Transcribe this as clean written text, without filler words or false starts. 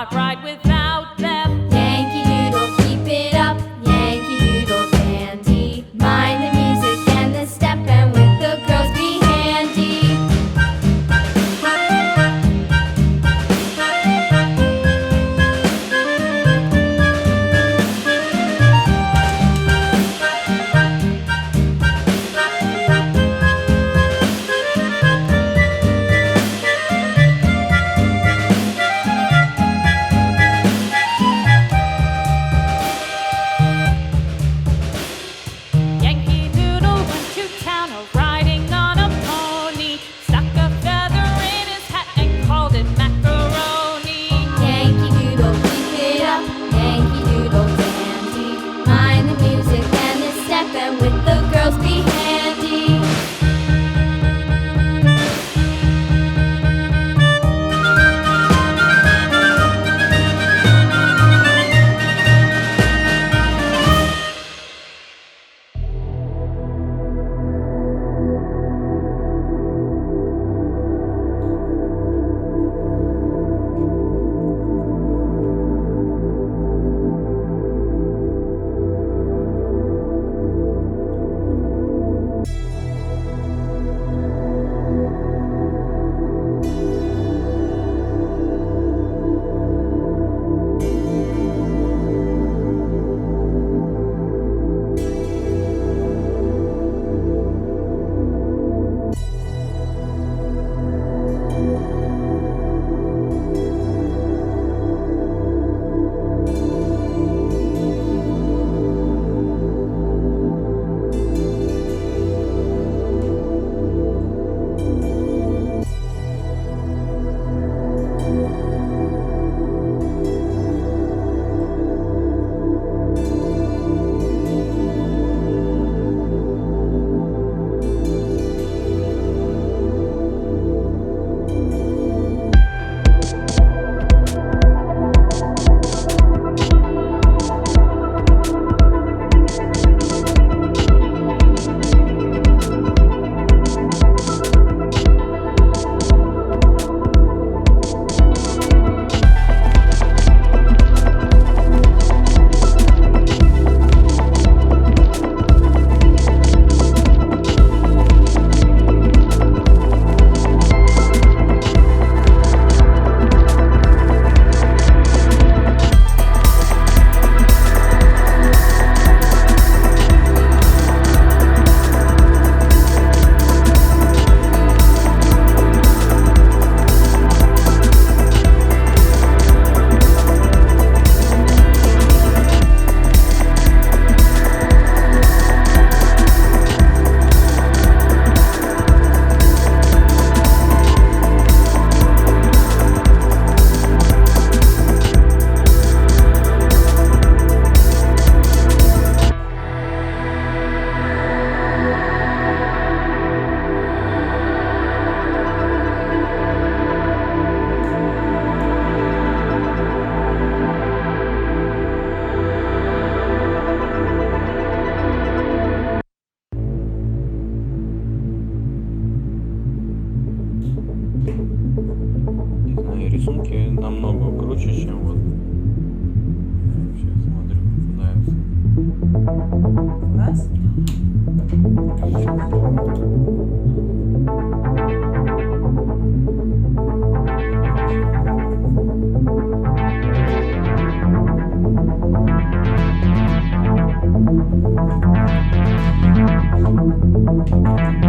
cannot ride without them. Yankee Doodle, keep it up, Yankee Doodle dandy. Mind the music and the step, and with the girls be handy. Yankee Doodle went to town riding on a pony, stuck a feather in his hat and called it macaroni. Yankee Doodle, keep it up, Yankee Doodle dandy. Mind the music and the step, and with the girls be handy. Не знаю, рисунки намного круче, чем вот. Сейчас смотрю, нравится. У нас? Thank you.